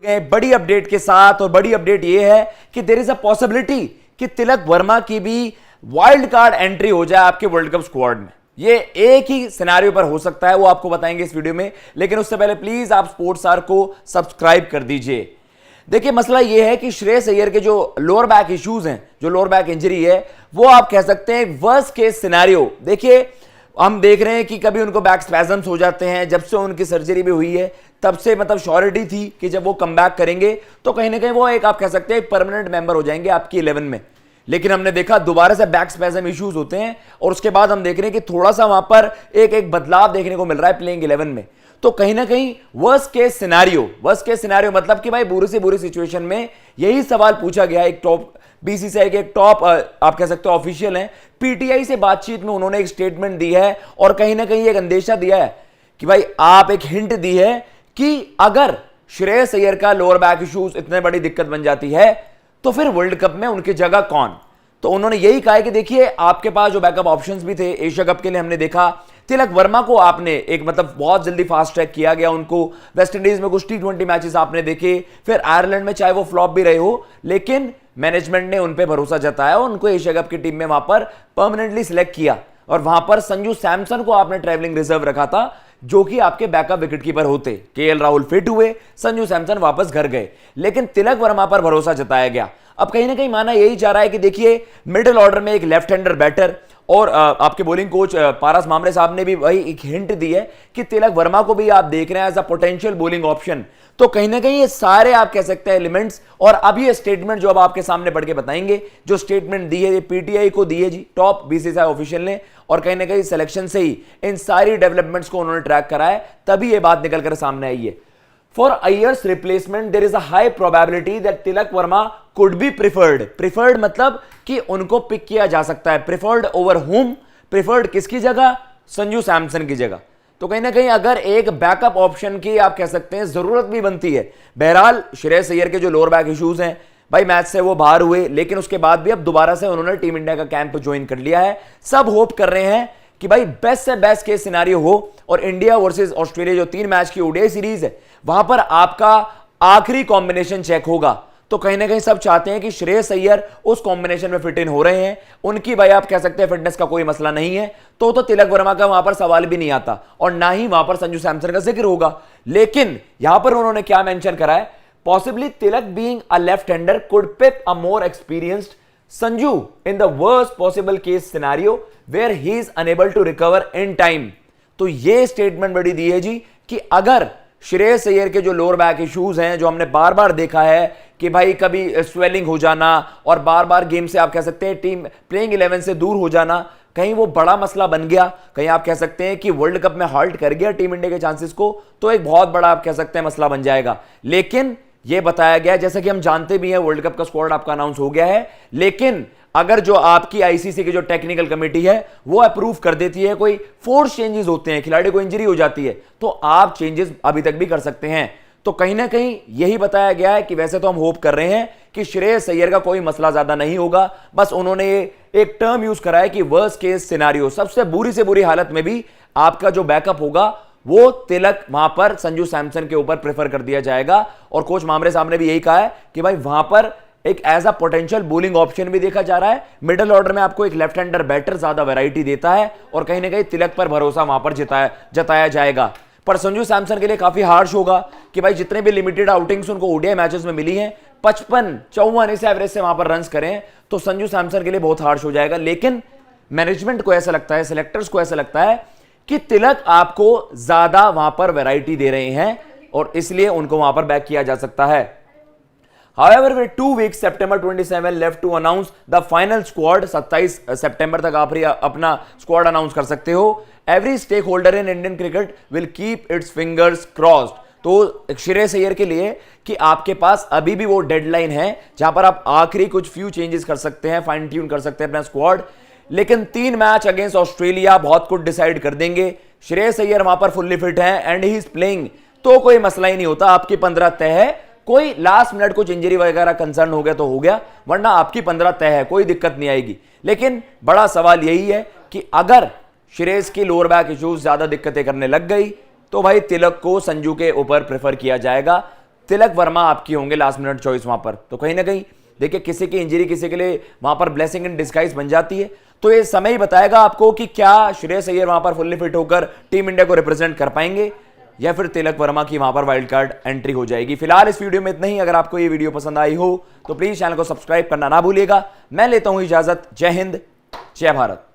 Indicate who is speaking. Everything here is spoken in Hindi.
Speaker 1: बड़ी अपडेट के साथ। और बड़ी अपडेट यह है कि देयर इज अ पॉसिबिलिटी कि तिलक वर्मा की भी वाइल्ड कार्ड एंट्री हो जाए आपके वर्ल्ड कप स्क्वाड में। ये एक ही सिनेरियो पर हो सकता है, वो आपको बताएंगे इस वीडियो में। लेकिन उससे पहले प्लीज आप स्पोर्ट्स आर को सब्सक्राइब कर दीजिए। देखिए मसला यह है कि श्रेयस अय्यर के जो लोअर बैक इश्यूज हैं, जो लोअर बैक इंजरी है, वो आप कह सकते हैं वर्स्ट केस सिनेरियो। देखिए हम देख रहे हैं कि कभी उनको बैक स्पैजम्स हो जाते हैं, जब से उनकी सर्जरी भी हुई है तब से मतलब श्योरिटी थी कि जब वो कम बैक करेंगे तो कहीं ना कहीं वो एक आप कह सकते हैं परमानेंट मेंबर हो जाएंगे आपकी 11 में। लेकिन हमने देखा दोबारा से बैक स्पैजम इश्यूज होते हैं और उसके बाद हम देख रहे हैं कि थोड़ा सा वहां पर एक बदलाव देखने को मिल रहा है प्लेइंग 11 में। तो कहीं ना कहीं वर्स्ट केस सिनेरियो मतलब कि भाई बुरी से बुरी सिचुएशन में यही सवाल पूछा गया। एक टॉप बीसीसीआई के एक टॉप आप कह सकते हो ऑफिशियल हैं, पीटीआई से बातचीत में उन्होंने एक स्टेटमेंट दी है और कहीं ना कहीं एक अंदेशा दिया है कि भाई आप एक हिंट दी है कि अगर श्रेयस अय्यर का लोअर बैक इश्यूज इतने बड़ी दिक्कत बन जाती है तो फिर वर्ल्ड कप में उनकी जगह कौन। तो उन्होंने यही कहा है कि देखिए आपके पास जो बैकअप ऑप्शंस भी थे एशिया कप के लिए, हमने देखा तिलक वर्मा को आपने एक मतलब बहुत जल्दी फास्ट ट्रैक किया गया उनको। वेस्ट इंडीज में कुछ T20 मैचेस आपने देखे, फिर आयरलैंड में चाहे वो फ्लॉप भी रहे हो, लेकिन मैनेजमेंट ने उन पे भरोसा जताया, उनको एशिया कप की टीम में वहां पर परमानेंटली सिलेक्ट किया। और वहां पर संजू सैमसन को आपने ट्रैवलिंग रिजर्व रखा था जो कि आपके बैकअप विकेटकीपर होते। केएल राहुल फिट हुए, संजू सैमसन वापस घर गए, लेकिन तिलक वर्मा पर भरोसा जताया गया। अब कहीं ना कहीं माना यही जा रहा है कि देखिए मिडिल ऑर्डर में एक लेफ्ट हैंडर बैटर और आपके बॉलिंग कोच पारस मामरे साहब ने भी वही एक हिंट दी है कि तिलक वर्मा को भी आप देख रहे हैं as a potential bowling option. तो कहीं ना कहीं ये सारे आप कह सकते हैं एलिमेंट्स, और अब ये स्टेटमेंट जो अब आपके सामने पढ़ के बताएंगे, जो स्टेटमेंट दी है ये पीटीआई को दी है जी, टॉप बीसीसीआई ऑफिशियल ने, और कहीं ना कहीं सिलेक्शन से ही इन सारी डेवलपमेंट्स को उन्होंने ट्रैक करा है, तभी ये बात निकल कर सामने आई है। For Ayyer's replacement, there is a high probability that Tilak Verma could be preferred. Preferred मतलब कि उनको पिक किया जा सकता है। Preferred over whom? Preferred किसकी जगह? संजू सैमसन की जगह। तो कहीं ना कहीं अगर एक बैकअप ऑप्शन की आप कह सकते हैं जरूरत भी बनती है। बहरहाल श्रेयस अय्यर के जो लोअर बैक इश्यूज हैं भाई, मैच से वो बाहर हुए, लेकिन उसके बाद भी अब दोबारा से उन्होंने टीम इंडिया का कैंप ज्वाइन कर लिया है। सब होप कर रहे हैं कि भाई बेस्ट से बेस्ट केस सिनेरियो हो और इंडिया वर्सेस ऑस्ट्रेलिया जो 3 मैच की ओडीआई सीरीज है वहां पर आपका आखिरी कॉम्बिनेशन चेक होगा। तो कहीं ना कहीं सब चाहते हैं कि श्रेयस अय्यर उस कॉम्बिनेशन में फिट इन हो रहे हैं, उनकी भाई आप कह सकते हैं फिटनेस का कोई मसला नहीं है, तो तिलक वर्मा का वहां पर सवाल भी नहीं आता और ना ही वहां पर संजू सैमसन का जिक्र होगा। लेकिन यहां पर उन्होंने क्या मेंशन करा है, possibly Tilak being a left hander could pick a more experienced Sanju in the worst possible case scenario where he is unable to recover in time। तो ये स्टेटमेंट बड़ी दी है जी कि अगर श्रेयस अय्यर के जो लोअर बैक इश्यूज हैं, जो हमने बार बार देखा है कि भाई कभी स्वेलिंग हो जाना और बार बार गेम से आप कह सकते हैं टीम प्लेइंग 11 से दूर हो जाना, कहीं वो बड़ा मसला बन गया, कहीं आप कह सकते हैं कि वर्ल्ड कप में हॉल्ट कर गया टीम इंडिया के चांसेस को, तो एक बहुत बड़ा आप कह सकते हैं मसला बन जाएगा। लेकिन यह बताया गया, जैसा कि हम जानते भी हैं वर्ल्ड कप का स्क्वाड आपका अनाउंस हो गया है, लेकिन अगर जो आपकी आईसीसी की जो टेक्निकल कमेटी है वो अप्रूव कर देती है, कोई फोर्स चेंजेस होते हैं, खिलाड़ी को इंजरी हो जाती है, तो आप चेंजेस अभी तक भी कर सकते हैं। तो कहीं ना कहीं यही बताया गया है कि वैसे तो हम होप कर रहे हैं कि श्रेयस अय्यर का कोई मसला ज्यादा नहीं होगा, बस उन्होंने एक टर्म यूज करा है कि वर्स्ट केस सिनेरियो, सबसे बुरी से बुरी हालत में भी आपका जो बैकअप होगा वो तिलक वहां पर संजू सैमसन के ऊपर प्रेफर कर दिया जाएगा। और कोच मामरे साहब ने भी यही कहा है कि भाई वहां पर एक as a potential bowling option भी देखा जा रहा है। मिडिल ऑर्डर में आपको एक लेफ्ट हैंडर बैटर ज्यादा वैरायटी देता है और कहीं ना कहीं तिलक पर भरोसा वहां पर जताया जाएगा। पर संजू सैमसन के लिए काफी हार्श होगा कि भाई जितने भी लिमिटेड आउटिंग्स उनको ओडीआई मैचेस में मिली हैं, 55-54 इस एवरेज से वहां पर रन्स करें तो संजू सैमसन के लिए बहुत हार्श हो जाएगा। लेकिन मैनेजमेंट को ऐसा लगता है, सिलेक्टर्स को ऐसा लगता है कि तिलक आपको ज्यादा वहां पर वैरायटी दे रहे हैं और इसलिए उनको वहां पर बैक किया जा सकता है। However, with 2 weeks, September 27 left to announce the final squad, 27 सितंबर तक आप अपना स्क्वाड अनाउंस कर सकते हो। Every stakeholder in Indian cricket will keep its fingers crossed। तो श्रेयस अय्यर के लिए कि आपके पास अभी भी वो डेडलाइन है जहां पर आप आखिरी कुछ फ्यू चेंजेस कर सकते हैं, फाइन ट्यून कर सकते हैं अपना स्क्वाड, लेकिन 3 मैच अगेंस्ट ऑस्ट्रेलिया बहुत कुछ डिसाइड कर देंगे। श्रेयस अय्यर वहां पर फुल्ली फिट है एंड ही इज प्लेइंग, तो कोई मसला ही नहीं होता, आपकी 15 तय है। कोई लास्ट मिनट कुछ इंजरी वगैरह कंसर्न हो गया तो हो गया, वरना आपकी 15 तय है, कोई दिक्कत नहीं आएगी। लेकिन बड़ा सवाल यही है कि अगर श्रेयस की लोअर बैक इश्यूज ज्यादा दिक्कतें करने लग गई तो भाई तिलक को संजू के ऊपर प्रेफर किया जाएगा। तिलक वर्मा आपकी होंगे लास्ट मिनट चॉइस वहां पर। तो कहीं ना कहीं देखिए, किसी की इंजरी किसी के लिए वहां पर ब्लेसिंग इन डिस्गाइज बन जाती है। तो ये समय ही बताएगा आपको कि क्या श्रेयस अय्यर वहां पर फुल्ली फिट होकर टीम इंडिया को रिप्रेजेंट कर पाएंगे या फिर तिलक वर्मा की वहां पर वाइल्ड कार्ड एंट्री हो जाएगी। फिलहाल इस वीडियो में इतना ही। अगर आपको ये वीडियो पसंद आई हो तो प्लीज चैनल को सब्सक्राइब करना ना भूलिएगा। मैं लेता हूं इजाजत। जय हिंद, जय भारत।